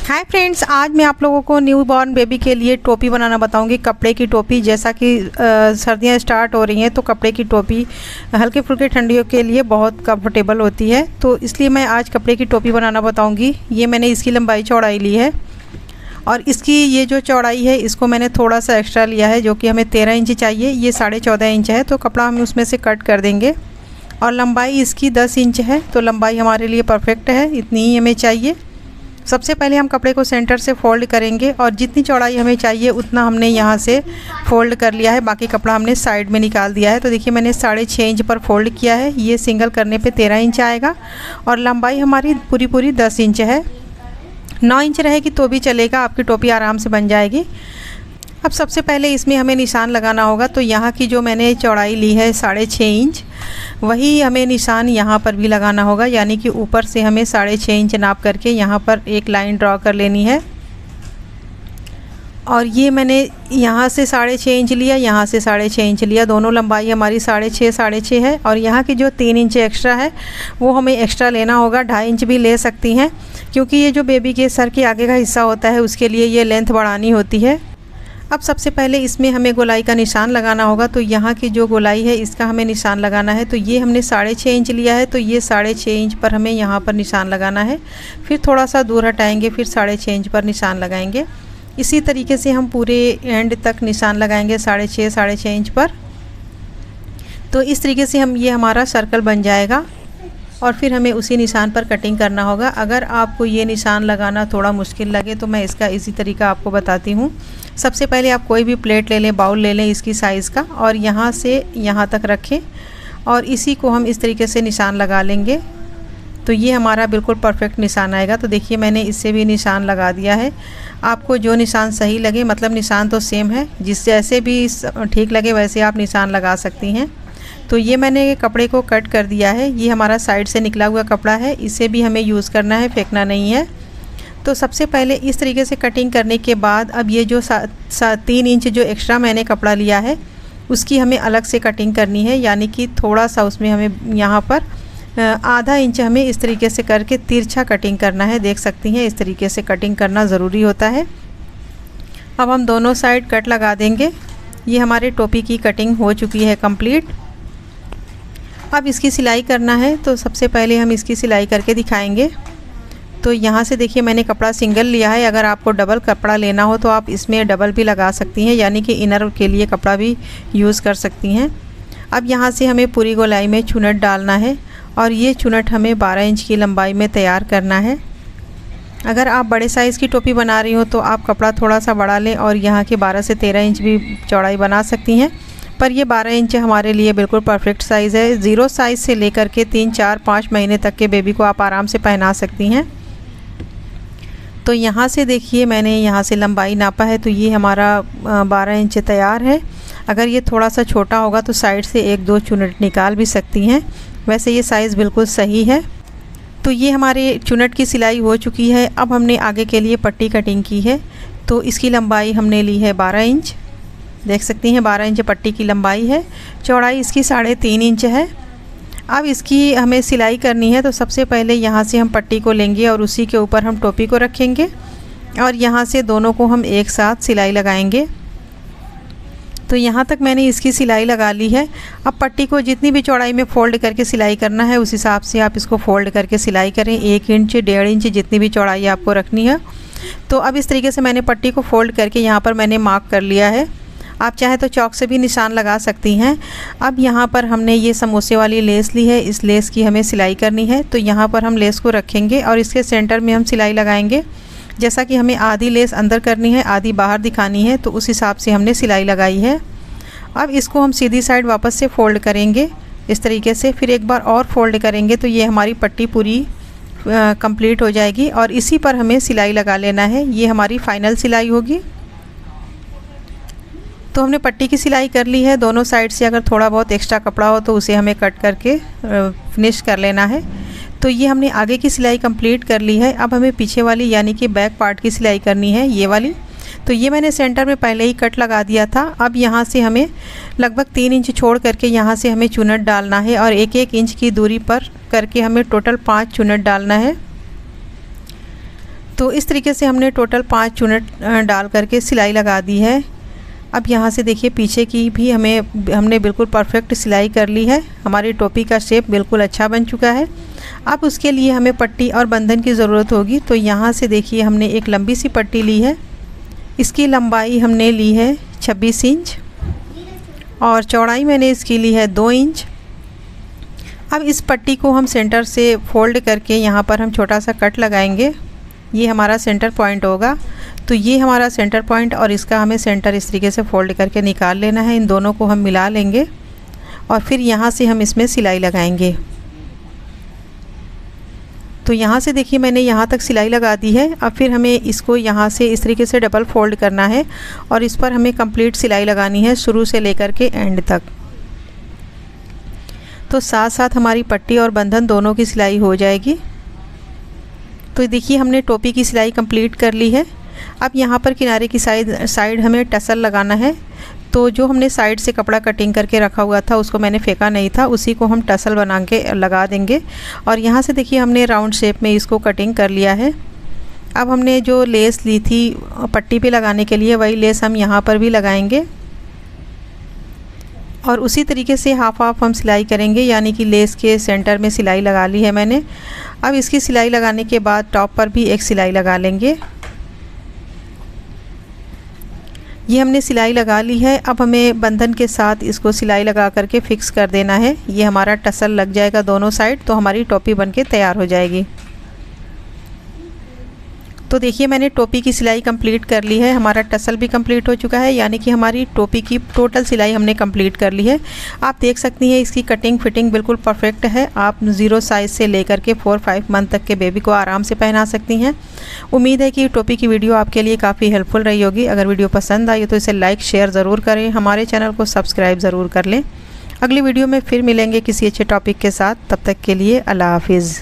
Hi friends, आज मैं आप लोगों को न्यू बॉर्न बेबी के लिए टोपी बनाना बताऊंगी। कपड़े की टोपी, जैसा कि सर्दियां स्टार्ट हो रही हैं तो कपड़े की टोपी हल्के फुल्के ठंडियों के लिए बहुत कंफर्टेबल होती है, तो इसलिए मैं आज कपड़े की टोपी बनाना बताऊंगी। ये मैंने इसकी लंबाई चौड़ाई ली है और इसकी ये जो चौड़ाई है इसको मैंने थोड़ा सा एक्स्ट्रा लिया है, जो कि हमें 13 इंच चाहिए। ये 14.5 इंच है, तो कपड़ा हम उसमें से कट कर देंगे। और लंबाई इसकी 10 इंच है, तो लंबाई हमारे लिए परफेक्ट है, इतनी ही हमें चाहिए। सबसे पहले हम कपड़े को सेंटर से फ़ोल्ड करेंगे और जितनी चौड़ाई हमें चाहिए उतना हमने यहाँ से फ़ोल्ड कर लिया है। बाकी कपड़ा हमने साइड में निकाल दिया है। तो देखिए मैंने 6.5 इंच पर फ़ोल्ड किया है। ये सिंगल करने पे 13 इंच आएगा और लंबाई हमारी पूरी 10 इंच है। 9 इंच रहेगी तो भी चलेगा, आपकी टोपी आराम से बन जाएगी। अब सबसे पहले इसमें हमें निशान लगाना होगा। तो यहाँ की जो मैंने चौड़ाई ली है 6.5 इंच, वही हमें निशान यहाँ पर भी लगाना होगा, यानी कि ऊपर से हमें 6.5 इंच नाप करके यहाँ पर एक लाइन ड्रॉ कर लेनी है। और ये मैंने यहाँ से 6.5 इंच लिया, यहाँ से 6.5 इंच लिया, दोनों लंबाई हमारी 6.5 है। और यहाँ की जो 3 इंच एक्स्ट्रा है वो हमें एक्स्ट्रा लेना होगा। 2.5 इंच भी ले सकती हैं, क्योंकि ये जो बेबी के सर के आगे का हिस्सा होता है उसके लिए ये लेंथ बढ़ानी होती है। अब सबसे पहले इसमें हमें गोलाई का निशान लगाना होगा। तो यहाँ की जो गोलाई है इसका हमें निशान लगाना है। तो ये हमने 6.5 इंच लिया है, तो ये 6.5 इंच पर हमें यहाँ पर निशान लगाना है। फिर थोड़ा सा दूर हटाएंगे, फिर 6.5 इंच पर निशान लगाएंगे। इसी तरीके से हम पूरे एंड तक निशान लगाएंगे 6.5 इंच पर। तो इस तरीके से ये हमारा सर्कल बन जाएगा और फिर हमें उसी निशान पर कटिंग करना होगा। अगर आपको ये निशान लगाना थोड़ा मुश्किल लगे तो मैं इसका इसी तरीका आपको बताती हूँ। सबसे पहले आप कोई भी प्लेट ले लें, बाउल ले लें इसकी साइज़ का, और यहाँ से यहाँ तक रखें और इसी को हम इस तरीके से निशान लगा लेंगे। तो ये हमारा बिल्कुल परफेक्ट निशान आएगा। तो देखिए मैंने इससे भी निशान लगा दिया है। आपको जो निशान सही लगे, मतलब निशान तो सेम है, जिस जैसे भी ठीक लगे वैसे आप निशान लगा सकती हैं। तो ये मैंने कपड़े को कट कर दिया है। ये हमारा साइड से निकला हुआ कपड़ा है, इसे भी हमें यूज़ करना है, फेंकना नहीं है। तो सबसे पहले इस तरीके से कटिंग करने के बाद अब ये जो 3 इंच जो एक्स्ट्रा मैंने कपड़ा लिया है उसकी हमें अलग से कटिंग करनी है, यानी कि थोड़ा सा उसमें हमें यहाँ पर आधा इंच हमें इस तरीके से करके तिरछा कटिंग करना है। देख सकती हैं, इस तरीके से कटिंग करना ज़रूरी होता है। अब हम दोनों साइड कट लगा देंगे। ये हमारे टोपी की कटिंग हो चुकी है कंप्लीट। अब इसकी सिलाई करना है, तो सबसे पहले हम इसकी सिलाई करके दिखाएंगे। तो यहाँ से देखिए मैंने कपड़ा सिंगल लिया है। अगर आपको डबल कपड़ा लेना हो तो आप इसमें डबल भी लगा सकती हैं, यानी कि इनर के लिए कपड़ा भी यूज़ कर सकती हैं। अब यहाँ से हमें पूरी गोलाई में चुनट डालना है और ये चुनट हमें 12 इंच की लंबाई में तैयार करना है। अगर आप बड़े साइज़ की टोपी बना रही हो तो आप कपड़ा थोड़ा सा बढ़ा लें और यहाँ के 12 से 13 इंच भी चौड़ाई बना सकती हैं, पर ये 12 इंच हमारे लिए बिल्कुल परफेक्ट साइज़ है। 0 साइज़ से लेकर के 3, 4, 5 महीने तक के बेबी को आप आराम से पहना सकती हैं। तो यहाँ से देखिए मैंने यहाँ से लंबाई नापा है, तो ये हमारा 12 इंच तैयार है। अगर ये थोड़ा सा छोटा होगा तो साइड से 1-2 चुनट निकाल भी सकती हैं, वैसे ये साइज़ बिल्कुल सही है। तो ये हमारे चुनट की सिलाई हो चुकी है। अब हमने आगे के लिए पट्टी कटिंग की है। तो इसकी लंबाई हमने ली है 12 इंच। देख सकती हैं 12 इंच पट्टी की लंबाई है। चौड़ाई इसकी 3.5 इंच है। अब इसकी हमें सिलाई करनी है। तो सबसे पहले यहाँ से हम पट्टी को लेंगे और उसी के ऊपर हम टोपी को रखेंगे और यहाँ से दोनों को हम एक साथ सिलाई लगाएंगे। तो यहाँ तक मैंने इसकी सिलाई लगा ली है। अब पट्टी को जितनी भी चौड़ाई में फ़ोल्ड करके सिलाई करना है उस हिसाब से आप इसको फ़ोल्ड करके सिलाई करें। 1 इंच, 1.5 इंच जितनी भी चौड़ाई आपको रखनी है। तो अब इस तरीके से मैंने पट्टी को फ़ोल्ड करके यहाँ पर मैंने मार्क कर लिया है। आप चाहे तो चौक से भी निशान लगा सकती हैं। अब यहाँ पर हमने ये समोसे वाली लेस ली है, इस लेस की हमें सिलाई करनी है। तो यहाँ पर हम लेस को रखेंगे और इसके सेंटर में हम सिलाई लगाएंगे। जैसा कि हमें आधी लेस अंदर करनी है, आधी बाहर दिखानी है, तो उस हिसाब से हमने सिलाई लगाई है। अब इसको हम सीधी साइड वापस से फ़ोल्ड करेंगे इस तरीके से, फिर एक बार और फ़ोल्ड करेंगे तो ये हमारी पट्टी पूरी कंप्लीट हो जाएगी और इसी पर हमें सिलाई लगा लेना है। ये हमारी फ़ाइनल सिलाई होगी। तो हमने पट्टी की सिलाई कर ली है। दोनों साइड से अगर थोड़ा बहुत एक्स्ट्रा कपड़ा हो तो उसे हमें कट करके फिनिश कर लेना है। तो ये हमने आगे की सिलाई कंप्लीट कर ली है। अब हमें पीछे वाली यानी कि बैक पार्ट की सिलाई करनी है, ये वाली। तो ये मैंने सेंटर में पहले ही कट लगा दिया था। अब यहाँ से हमें लगभग 3 इंच छोड़ करके यहाँ से हमें चुनट डालना है और 1-1 इंच की दूरी पर करके हमें टोटल 5 चुनट डालना है। तो इस तरीके से हमने टोटल 5 चुनट डाल करके सिलाई लगा दी है। अब यहाँ से देखिए पीछे की भी हमने बिल्कुल परफेक्ट सिलाई कर ली है। हमारी टोपी का शेप बिल्कुल अच्छा बन चुका है। अब उसके लिए हमें पट्टी और बंधन की ज़रूरत होगी। तो यहाँ से देखिए हमने एक लंबी सी पट्टी ली है। इसकी लंबाई हमने ली है 26 इंच और चौड़ाई मैंने इसकी ली है 2 इंच। अब इस पट्टी को हम सेंटर से फोल्ड करके यहाँ पर हम छोटा सा कट लगाएंगे। ये हमारा सेंटर पॉइंट होगा। तो ये हमारा सेंटर पॉइंट और इसका हमें सेंटर इस तरीके से फोल्ड करके निकाल लेना है। इन दोनों को हम मिला लेंगे और फिर यहाँ से हम इसमें सिलाई लगाएंगे। तो यहाँ से देखिए मैंने यहाँ तक सिलाई लगा दी है। अब फिर हमें इसको यहाँ से इस तरीके से डबल फोल्ड करना है और इस पर हमें कंप्लीट सिलाई लगानी है शुरू से लेकर के एंड तक। तो साथ साथ हमारी पट्टी और बंधन दोनों की सिलाई हो जाएगी। तो देखिए हमने टोपी की सिलाई कंप्लीट कर ली है। अब यहाँ पर किनारे की साइड हमें टसल लगाना है। तो जो हमने साइड से कपड़ा कटिंग करके रखा हुआ था उसको मैंने फेंका नहीं था, उसी को हम टसल बना के लगा देंगे। और यहाँ से देखिए हमने राउंड शेप में इसको कटिंग कर लिया है। अब हमने जो लेस ली थी पट्टी पे लगाने के लिए वही लेस हम यहाँ पर भी लगाएंगे और उसी तरीके से हाफ हम सिलाई करेंगे, यानी कि लेस के सेंटर में सिलाई लगा ली है मैंने। अब इसकी सिलाई लगाने के बाद टॉप पर भी एक सिलाई लगा लेंगे। ये हमने सिलाई लगा ली है। अब हमें बंधन के साथ इसको सिलाई लगा करके फिक्स कर देना है। ये हमारा टसल लग जाएगा दोनों साइड, तो हमारी टोपी बनके तैयार हो जाएगी। तो देखिए मैंने टोपी की सिलाई कंप्लीट कर ली है। हमारा टसल भी कंप्लीट हो चुका है, यानी कि हमारी टोपी की टोटल सिलाई हमने कंप्लीट कर ली है। आप देख सकती हैं इसकी कटिंग फिटिंग बिल्कुल परफेक्ट है। आप 0 साइज़ से लेकर के 4-5 मंथ तक के बेबी को आराम से पहना सकती हैं। उम्मीद है कि टोपी की वीडियो आपके लिए काफ़ी हेल्पफुल रही होगी। अगर वीडियो पसंद आई तो इसे लाइक शेयर ज़रूर करें, हमारे चैनल को सब्सक्राइब ज़रूर कर लें। अगली वीडियो में फिर मिलेंगे किसी अच्छे टॉपिक के साथ। तब तक के लिए अल्लाह हाफिज़।